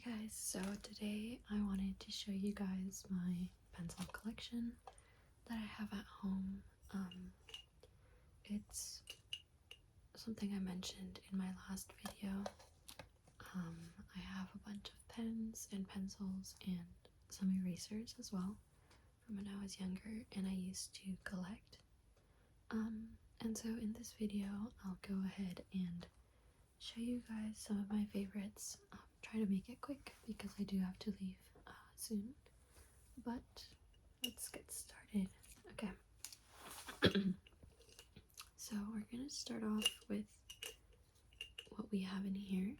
guys, so today I wanted to show you guys my pencil collection that I have at home. It's something I mentioned in my last video. I have a bunch of pens and pencils and some erasers as well from when I was younger and I used to collect. And so in this video I'll go ahead and show you guys some of my favorites. Try to make it quick because I do have to leave soon, but let's get started. Okay. So we're gonna start off with what we have in here.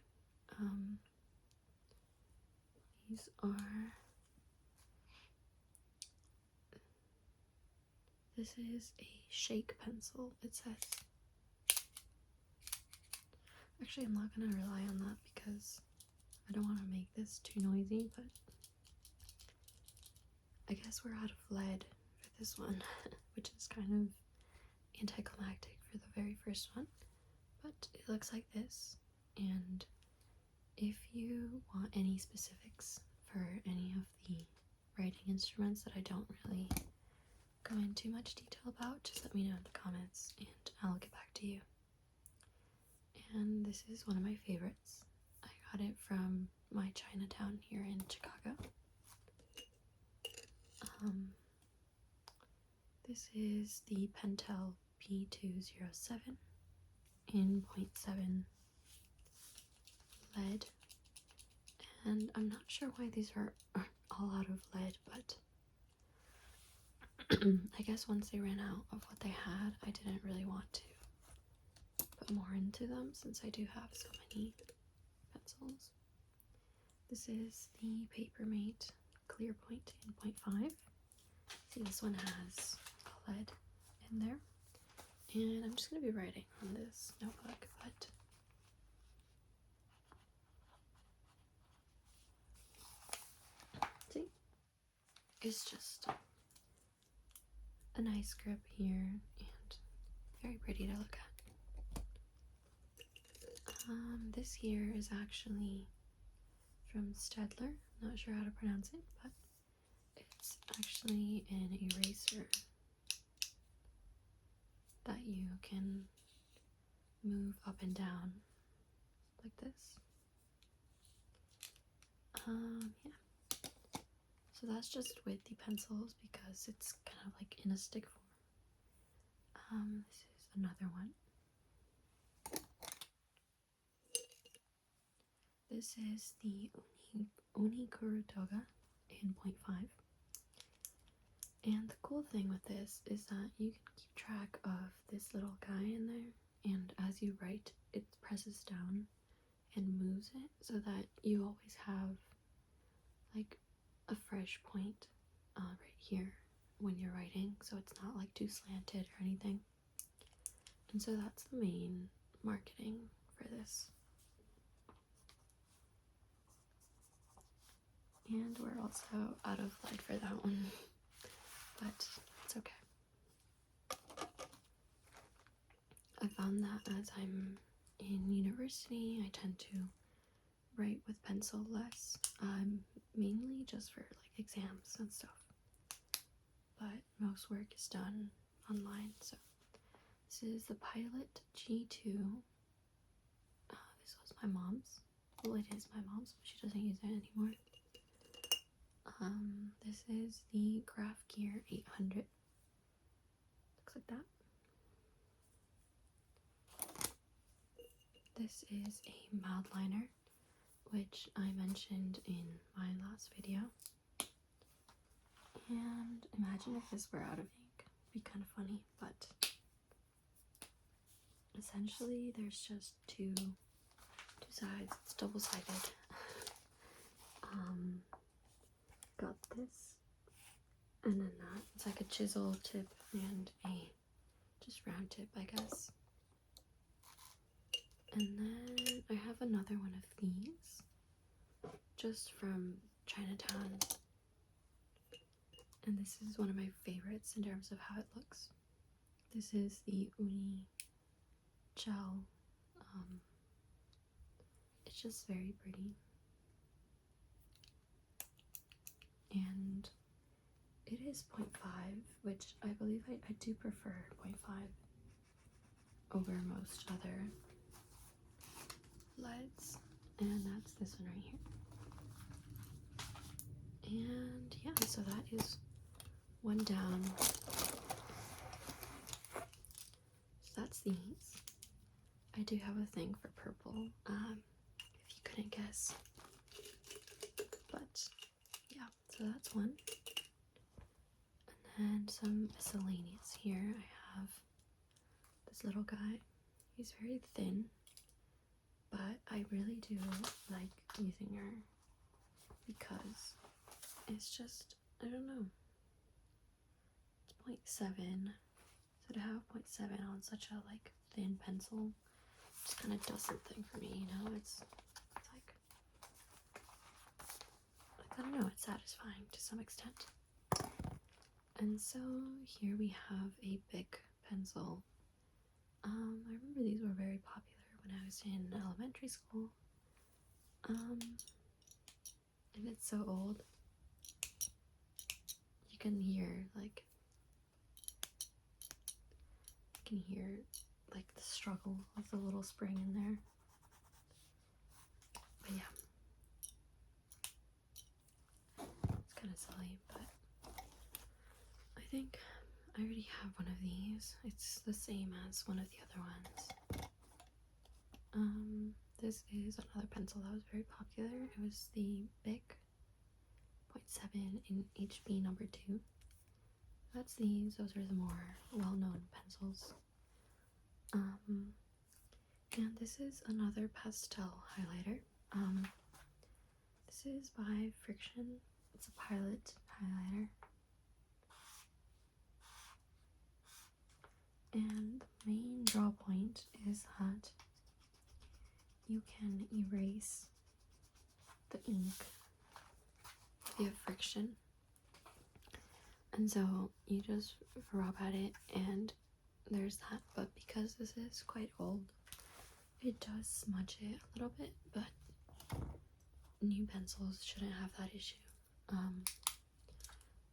These are, this is a Shake pencil, it says. Actually, I'm not gonna rely on that because I don't want to make this too noisy, but I guess we're out of lead for this one, which is kind of anticlimactic for the very first one. But it looks like this, and if you want any specifics for any of the writing instruments that I don't really go into much detail about, just let me know in the comments and I'll get back to you. And this is one of my favorites. I got it from my Chinatown here in Chicago. This is the Pentel P207 in 0.7 lead, and I'm not sure why these are all out of lead, but I guess once they ran out of what they had, I didn't really want to put more into them since I do have so many pencils. This is the Papermate Clear Point in 0.5. See, this one has a lead in there, and I'm just going to be writing on this notebook, but see, it's just a nice grip here and very pretty to look at. This here is actually from Staedtler. Not sure how to pronounce it, but it's actually an eraser that you can move up and down like this. Yeah. So that's just with the pencils because it's kind of like in a stick form. This is another one. This is the Unikuru Toga in 0.5. And the cool thing with this is that you can keep track of this little guy in there, and as you write, it presses down and moves it so that you always have like a fresh point right here when you're writing, so it's not like too slanted or anything. And so that's the main marketing for this. And we're also out of lead for that one, but it's okay. I found that as I'm in university, I tend to write with pencil less, mainly just for like exams and stuff, but most work is done online. So this is the Pilot G2. This was my mom's. Well, it is my mom's, but she doesn't use it anymore. This is the Graph Gear 800. Looks like that. This is a mild liner, which I mentioned in my last video. And imagine if this were out of ink. It'd be kind of funny, but essentially there's just two sides. It's double-sided. Got this, and then that. It's like a chisel tip and a just round tip, I guess. And then I have another one of these, just from Chinatown. And this is one of my favorites in terms of how it looks. This is the Uni Gel. It's just very pretty. is 0.5, which I believe I do prefer 0.5 over most other leads. And that's this one right here. And yeah, so that is one down. So that's these. I do have a thing for purple, if you couldn't guess. But yeah, so that's one. And then some miscellaneous here. I have this little guy. He's very thin, but I really do like using her because it's just, I don't know. It's 0.7. So to have 0.7 on such a like thin pencil just kind of does something for me, you know? It's like, I don't know, it's satisfying to some extent. And so here we have a Bic pencil. I remember these were very popular when I was in elementary school. And it's so old. You can hear like the struggle of the little spring in there. But yeah, it's kind of silly, but I think I already have one of these. It's the same as one of the other ones. This is another pencil that was very popular. It was the Bic 0.7 in HB number 2. That's these. Those are the more well-known pencils. And this is another pastel highlighter. This is by Friction. It's a Pilot highlighter. And the main draw point is that you can erase the ink via friction. And so you just rub at it and there's that. But because this is quite old, it does smudge it a little bit, but new pencils shouldn't have that issue.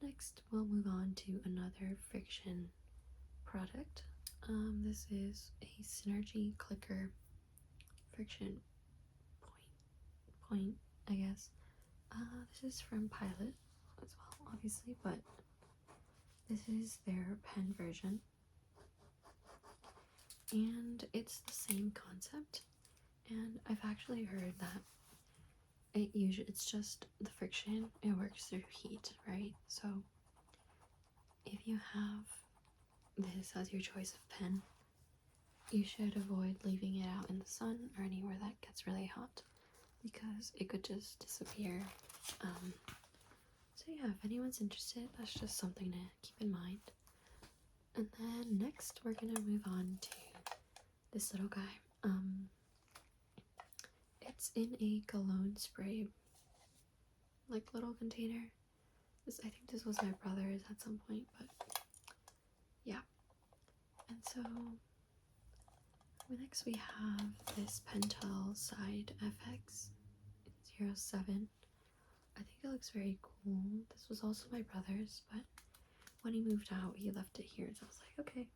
Next, we'll move on to another Friction product. This is a Synergy Clicker Friction point, I guess. This is from Pilot as well, obviously, but this is their pen version. And it's the same concept. And I've actually heard that it's just the friction, it works through heat, right? So if you have this as your choice of pen, you should avoid leaving it out in the sun or anywhere that gets really hot because it could just disappear. So yeah, if anyone's interested, that's just something to keep in mind. And then next we're gonna move on to this little guy. It's in a cologne spray like little container. I think this was my brother's at some point, but yeah. And so next we have this Pentel Side FX 07. I think it looks very cool. This was also my brother's, but when he moved out, he left it here. So I was like, okay,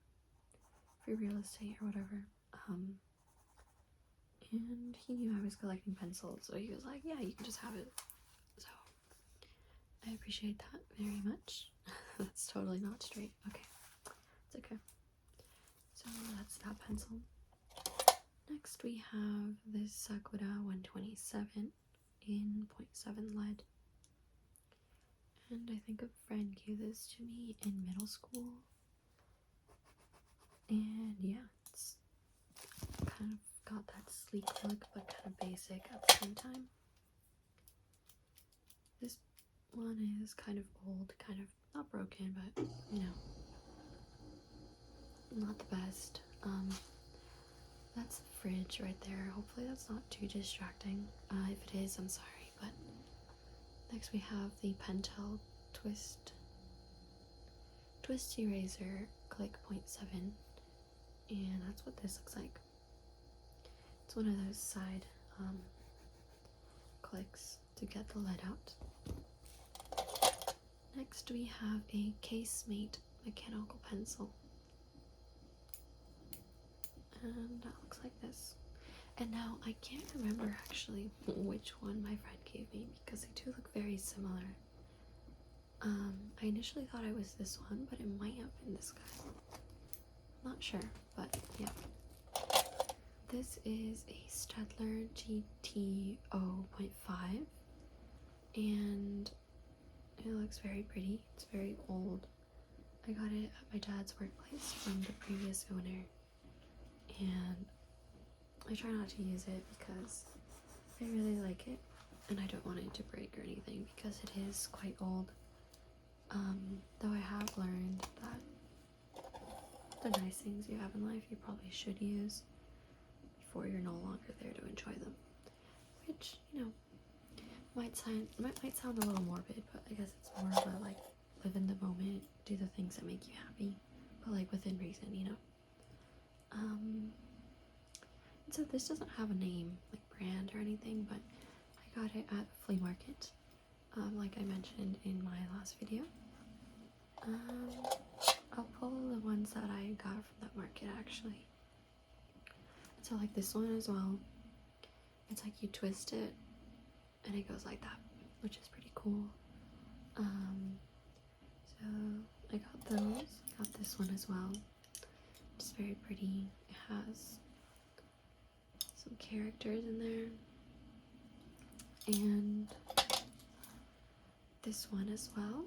free real estate or whatever. And he knew I was collecting pencils, so he was like, yeah, you can just have it. So I appreciate that very much. That's totally not straight. Okay, it's okay. So that's that pencil. Next we have this Sakura 127 in 0.7 lead. And I think a friend gave this to me in middle school. And yeah, it's kind of got that sleek look, but kind of basic at the same time. This one is kind of old, kind of not broken, but you know, not the best. That's the fridge right there. Hopefully that's not too distracting. If it is, I'm sorry. But next we have the Pentel Twist Eraser Click 0.7, and that's what this looks like. It's one of those side clicks to get the lead out. Next we have a Casemate mechanical pencil. And that looks like this. And now I can't remember actually which one my friend gave me because they do look very similar. I initially thought it was this one, but it might have been this guy. Not sure, but yeah. This is a Staedtler GT 0.5 and it looks very pretty. It's very old. I got it at my dad's workplace from the previous owner, and I try not to use it because I really like it and I don't want it to break or anything because it is quite old. Though I have learned that the nice things you have in life you probably should use before you're no longer there to enjoy them. Which, you know, might sound a little morbid, but I guess it's more of a like live in the moment, do the things that make you happy, but like within reason, you know. So this doesn't have a name, like brand or anything, but I got it at a flea market, like I mentioned in my last video. I'll pull the ones that I got from that market actually. So like this one as well, it's like you twist it and it goes like that, which is pretty cool. So I got those, got this one as well. It's very pretty. It has some characters in there, and this one as well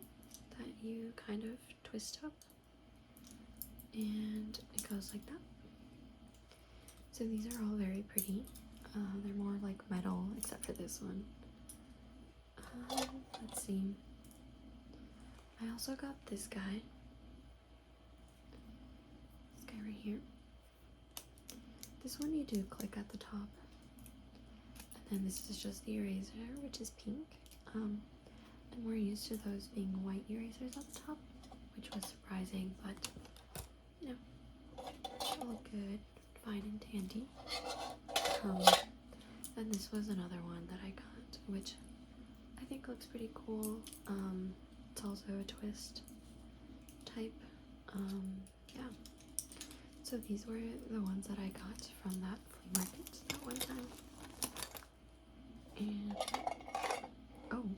that you kind of twist up and it goes like that. So these are all very pretty. They're more like metal except for this one. Let's see, I also got this guy right here. This one you do click at the top, and then this is just the eraser, which is pink. And we're used to those being white erasers at the top, which was surprising, but you know, all good, fine and dandy. And this was another one that I got, which I think looks pretty cool. It's also a twist type. Yeah. So these were the ones that I got from that flea market that one time. And oh,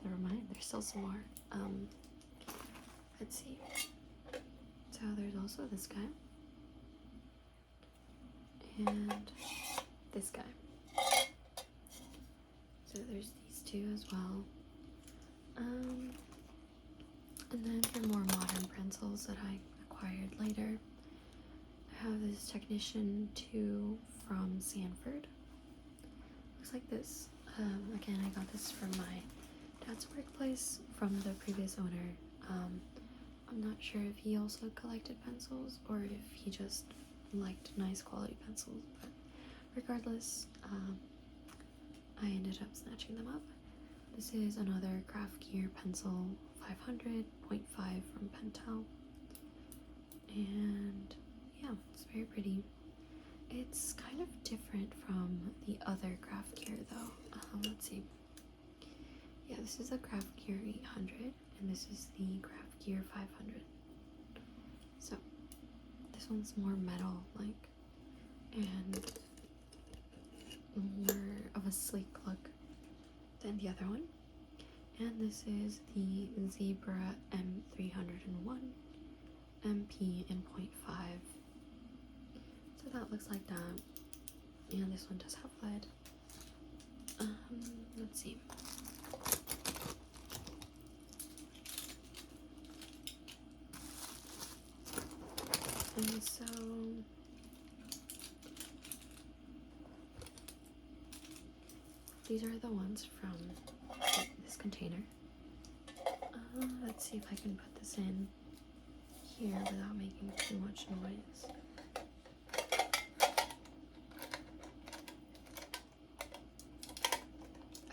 never mind, there's still some more. Let's see. So there's also this guy. And this guy. So there's these two as well. And then for more modern pencils that I acquired later, I have this Technician 2 from Sanford. Looks like this. Again, I got this from my dad's workplace from the previous owner. I'm not sure if he also collected pencils or if he just liked nice quality pencils, but regardless, I ended up snatching them up. This is another Craft Gear pencil 500.5 from Pentel, and yeah, it's very pretty. It's kind of different from the other Craft Gear though. Let's see. Yeah, this is a Craft Gear 800 and this is the Craft Gear 500. So this one's more metal like and more of a sleek look than the other one. And this is the Zebra M301 MP in 0.5. So that looks like that. And this one does have lead. Let's see. And so these are the ones from this container. Let's see if I can put this in here without making too much noise.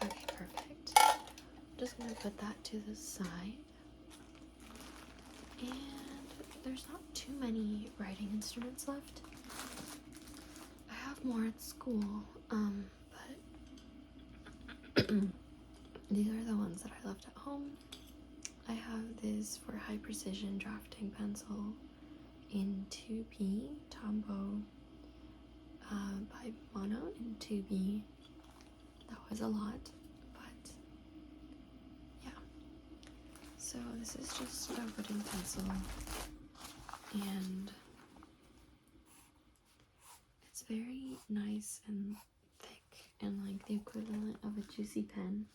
Okay, perfect. I'm just gonna put that to the side. And there's not too many writing instruments left. I have more at school, but these are the ones that I left at home. I have this for high precision drafting pencil in 2B Tombow by Mono in 2B. That was a lot, but yeah. So this is just a wooden pencil, and it's very nice and thick, and like the equivalent of a juicy pen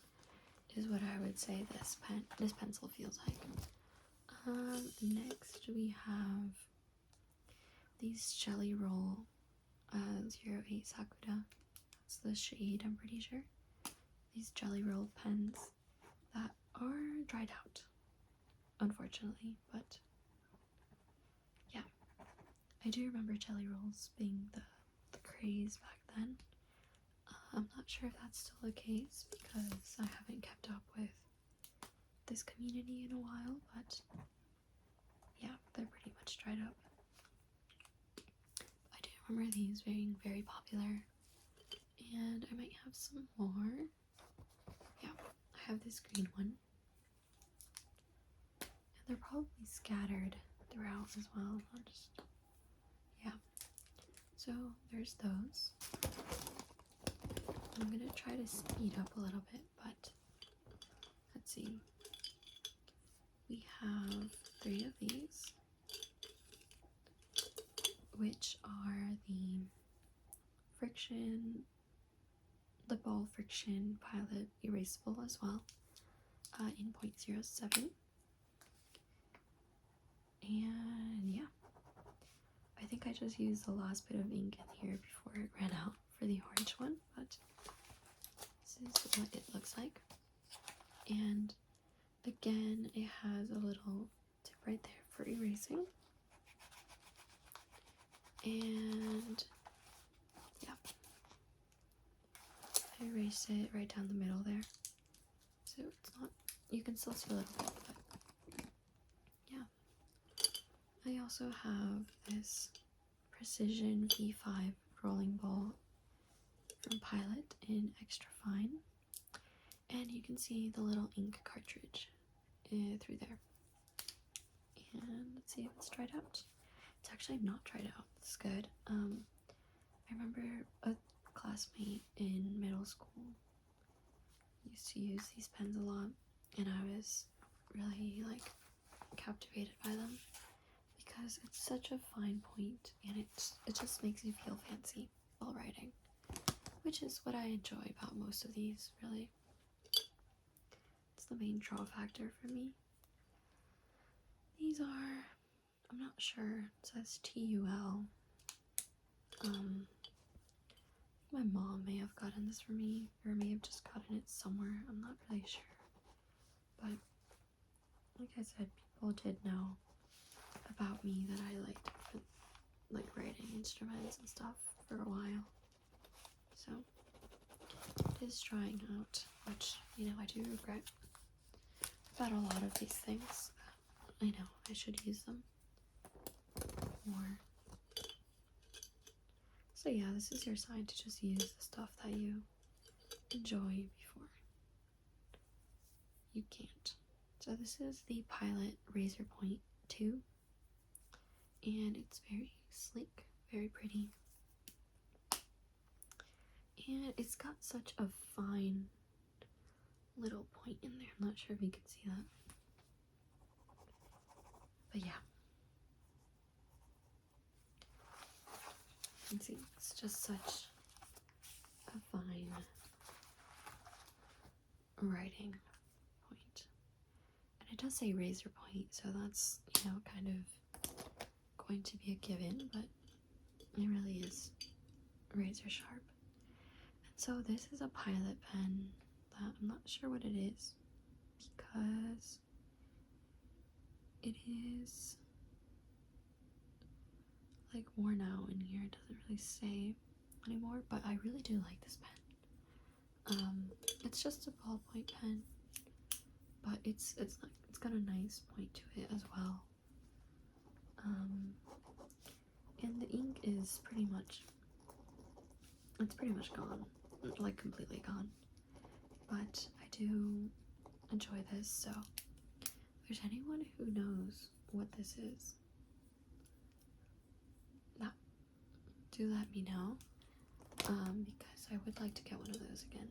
is what I would say this pencil feels like. Next we have these Jelly Roll 08 Sakura. That's the shade, I'm pretty sure. These Jelly Roll pens that are dried out, unfortunately, but yeah. I do remember Jelly Rolls being the craze back then. I'm not sure if that's still the case because I haven't kept up with this community in a while, but yeah, they're pretty much dried up. I do remember these being very popular, and I might have some more. Yeah, I have this green one, and they're probably scattered throughout as well. Yeah. So there's those. I'm gonna try to speed up a little bit, but let's see. We have 3 of these, which are the ball friction Pilot erasable as well, in 0.07. And yeah, I think I just used the last bit of ink in here before it ran out for the orange one, but this is what it looks like. And again, it has a little tip right there for erasing. And yeah, I erase it right down the middle there, so it's not, you can still see a little bit, but yeah. I also have this Precision V5 rolling ball from Pilot in extra fine, and you can see the little ink cartridge through there. And let's see if it's dried out. It's actually not dried out. It's good. I remember a classmate in middle school used to use these pens a lot, and I was really like captivated by them because it's such a fine point, and it just makes you feel fancy while writing, which is what I enjoy about most of these, really. It's the main draw factor for me. These are, I'm not sure, it says TUL. My mom may have gotten this for me, or may have just gotten it somewhere, I'm not really sure. But like I said, people did know about me that I liked different, like writing instruments and stuff for a while. So it is drying out, which, you know, I do regret about a lot of these things. I know I should use them more. So yeah, this is your sign to just use the stuff that you enjoy before you can't. So this is the Pilot Razor Point 2, and it's very sleek, very pretty, and it's got such a fine little point in there. I'm not sure if you can see that, but yeah, you can see it's just such a fine writing point. And it does say razor point, so that's, you know, kind of going to be a given, but it really is razor sharp. And so this is a Pilot pen that I'm not sure what it is, because it is like worn out in here. It doesn't really say anymore, but I really do like this pen. It's just a ballpoint pen, but it's got a nice point to it as well. And the ink is pretty much gone, like completely gone. But I do enjoy this, so there's anyone who knows what this is, now do let me know, because I would like to get one of those again.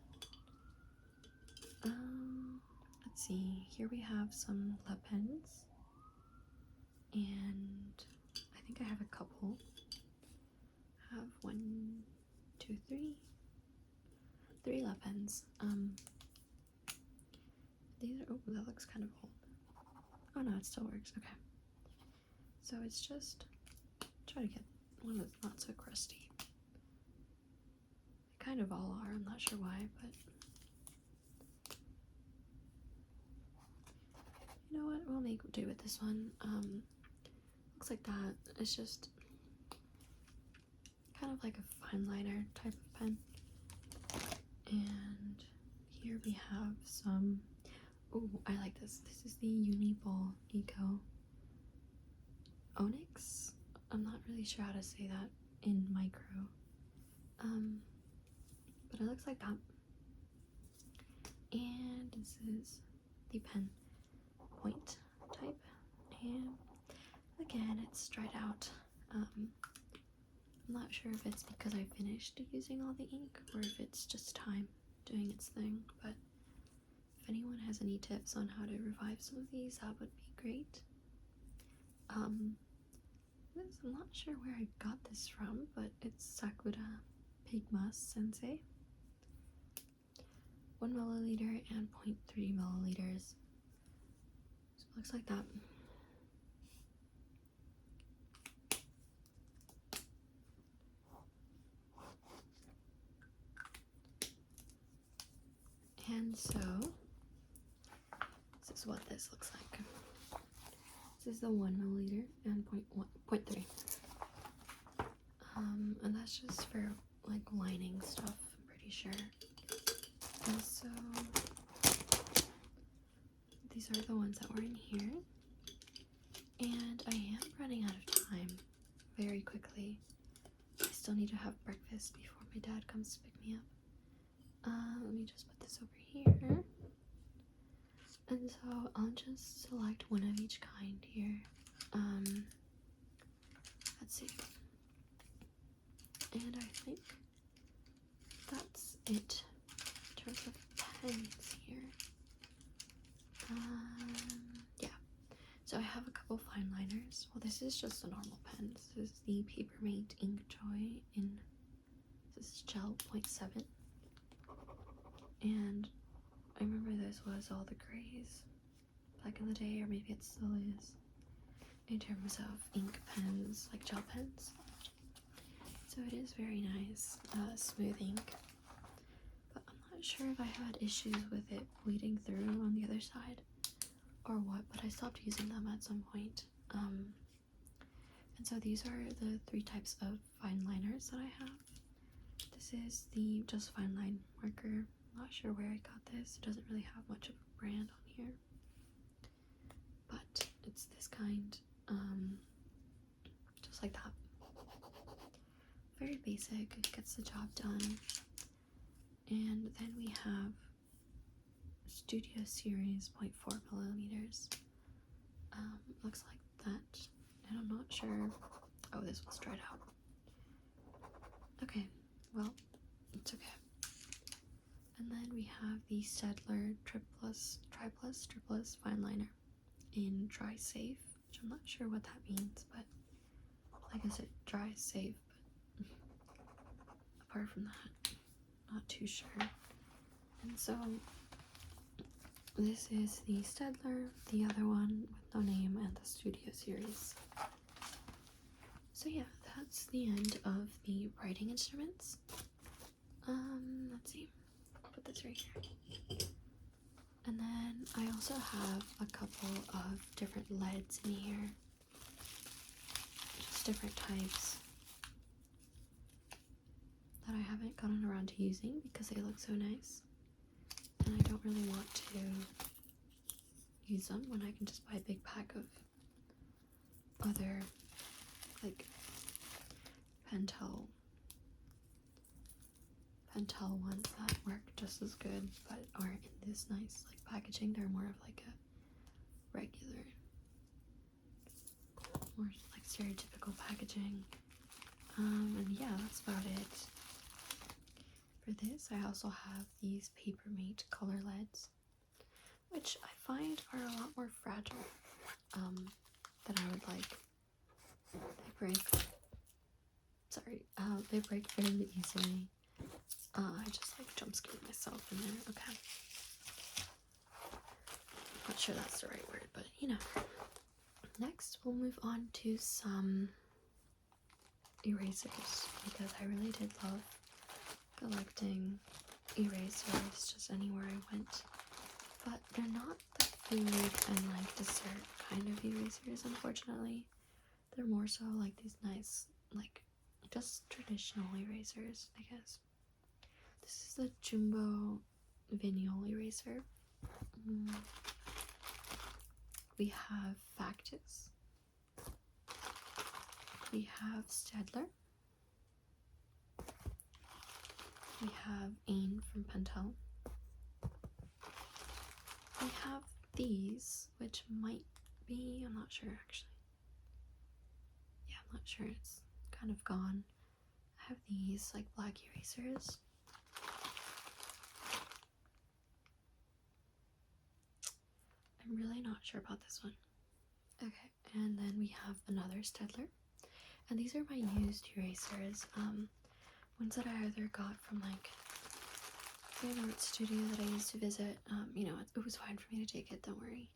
Let's see, here we have some Le Pens, and I think I have a couple. I have 1, 2, 3 Le Pens. These are, oh, that looks kind of old. Oh no, it still works. Okay, so it's just try to get one that's not so crusty. They kind of all are, I'm not sure why, but you know what, we'll make do with this one. Looks like that. It's just kind of like a fine liner type of pen. And here we have some, oh, I like this. This is the Uniball Eco Onyx. I'm not really sure how to say that in micro. But it looks like that. And this is the pen point type. And again, it's dried out. I'm not sure if it's because I finished using all the ink or if it's just time doing its thing, but if anyone has any tips on how to revive some of these, that would be great. I'm not sure where I got this from, but it's Sakura Pigma Sensei. 1 milliliter and 0.3 milliliters. So it looks like that. And so this is what this looks like. This is the 1 milliliter and 0.3. And that's just for like lining stuff, I'm pretty sure. And so these are the ones that were in here. And I am running out of time very quickly. I still need to have breakfast before my dad comes to pick me up. Let me just put this over here. And so I'll just select one of each kind here. Let's see. And I think that's it in terms of pens here. Yeah. So I have a couple fine liners. Well, this is just a normal pen. This is the Papermate Inkjoy in, this is gel 0.7. And I remember this was all the craze back in the day, or maybe it still is, in terms of ink pens, like gel pens. So it is very nice, smooth ink. But I'm not sure if I had issues with it bleeding through on the other side or what, but I stopped using them at some point. And so these are the 3 types of fine liners that I have. This is the Just Fine Line marker. I'm not sure where I got this. It doesn't really have much of a brand on here. But it's this kind, just like that. Very basic, it gets the job done. And then we have Studio Series 0.4 milliliters. Looks like that. And I'm not sure. Oh, this one's dried out. Okay, well, it's okay. And then we have the Staedtler Triplus Fine Liner in Dry Safe, which I'm not sure what that means, but like I said, dry safe, but apart from that, not too sure. And so this is the Staedtler, the other one with no name, and the Studio Series. So yeah, that's the end of the writing instruments. Let's see, I'll put this right here. And then I also have a couple of different leads in here, just different types that I haven't gotten around to using because they look so nice, and I don't really want to use them when I can just buy a big pack of other like Pentel ones that work just as good but aren't in this nice like packaging. They're more of like a regular, more like stereotypical packaging. And yeah, that's about it. For this, I also have these Papermate color leads, which I find are a lot more fragile than I would like. They break fairly easily. I just like jump scared myself in there. Okay. Not sure that's the right word, but you know. Next, we'll move on to some erasers, because I really did love collecting erasers just anywhere I went. But they're not the food and like dessert kind of erasers, unfortunately. They're more so like these nice, like just traditional erasers, I guess. This is the Jumbo Vinyl eraser. We have Factus. We have Staedtler. We have Ain from Pentel. We have these, which might be, I'm not sure actually. Yeah, I'm not sure, it's kind of gone. I have these like black erasers. I'm really not sure about this one. Okay, and then we have another Staedtler. And these are my used erasers. Ones that I either got from like an art studio that I used to visit. You know, it was fine for me to take it, don't worry.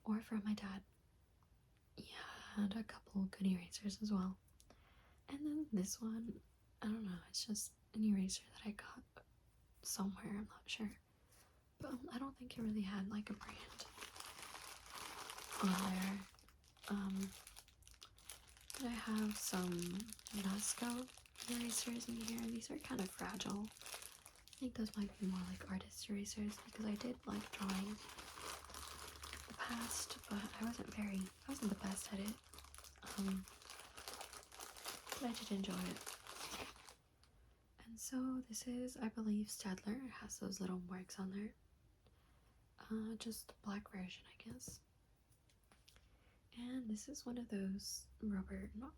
Or from my dad. He had a couple good erasers as well. And then this one, I don't know, it's just an eraser that I got somewhere, I'm not sure. But I don't think it really had like a brand on there. But I have some Nasco erasers in here. These are kind of fragile. I think those might be more like artist erasers, because I did like drawing in the past, but I wasn't the best at it. But I did enjoy it. And so this is, I believe, Staedtler. It has those little marks on there. Just the black version, I guess. And this is one of those not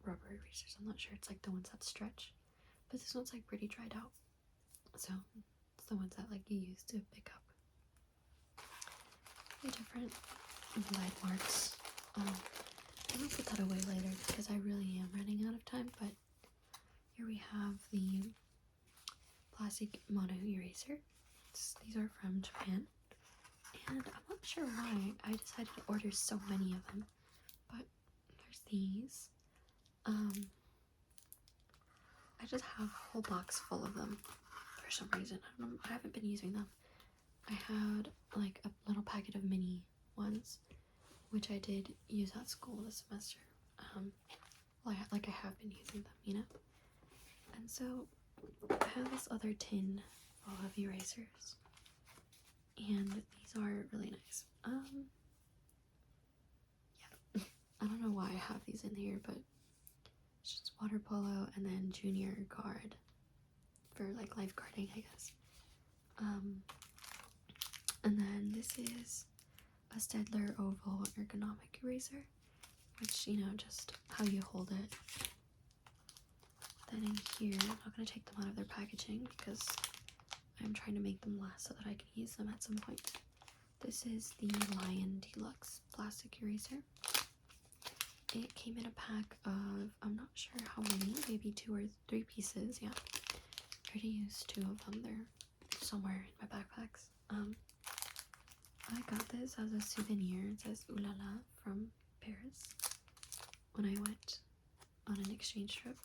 rubber erasers, I'm not sure, it's like the ones that stretch. But this one's like pretty dried out. So it's the ones that like you use to pick up the different lead marks. I'm gonna put that away later because I really am running out of time, but here we have the plastic mono eraser. These are from Japan, and I'm not sure why I decided to order so many of them, but there's these. I just have a whole box full of them for some reason. I don't know, I haven't been using them. I had like a little packet of mini ones, which I did use at school this semester. Well, I have been using them, you know. And so I have this other tin full of erasers, and these are really nice. Yeah, I don't know why I have these in here, but it's just water polo and then junior guard for like lifeguarding, I guess. And then this is a Staedtler oval ergonomic eraser, which, you know, just how you hold it. Then in here, I'm not going to take them out of their packaging because I'm trying to make them last so that I can use them at some point. This is the Lion Deluxe plastic eraser. It came in a pack of, I'm not sure how many, maybe 2 or 3 pieces, yeah. I already used 2 of them, they're somewhere in my backpacks. I got this as a souvenir. It says Ooh La La from Paris when I went on an exchange trip.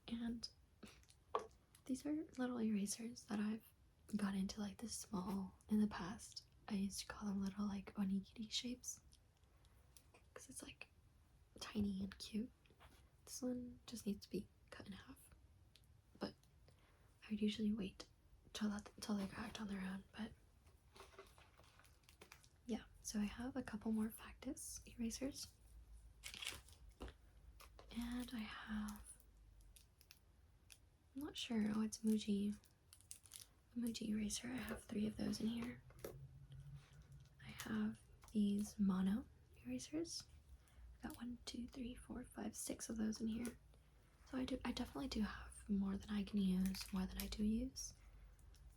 And these are little erasers that I've got into like this small in the past. I used to call them little like onigiri shapes because it's like tiny and cute. This one just needs to be cut in half, but I would usually wait till they cracked on their own. But yeah, so I have a couple more Factus erasers, and I have, I'm not sure, oh, it's Muji eraser. I have 3 of those in here. have these mono erasers. I've got 1, 2, 3, 4, 5, 6 of those in here. So I definitely do have more than I can use, more than I do use.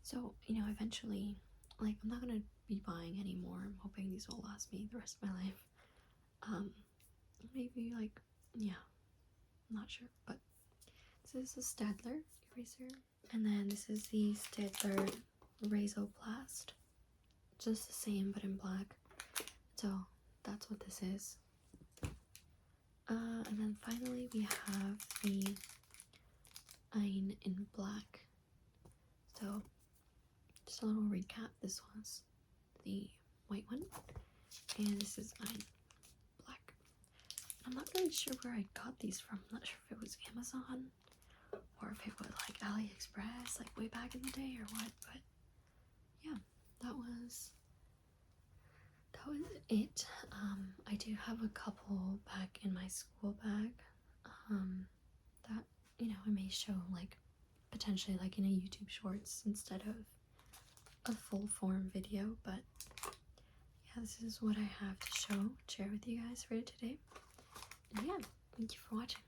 So, you know, eventually, like, I'm not gonna be buying any more. I'm hoping these will last me the rest of my life. Maybe, like, yeah, I'm not sure, but this is a Staedtler eraser. And then this is the Staedtler Razoplast. Just the same, but in black. So, that's what this is. And then finally we have the Ein in black. So, just a little recap. This was the white one, and this is Ein black. I'm not really sure where I got these from. I'm not sure if it was Amazon or if it was like AliExpress, like way back in the day, or what. But yeah, that was it. I do have a couple back in my school bag. That, you know, I may show like potentially like in a YouTube Shorts instead of a full form video, but yeah, this is what I have to share with you guys for today. And yeah, thank you for watching.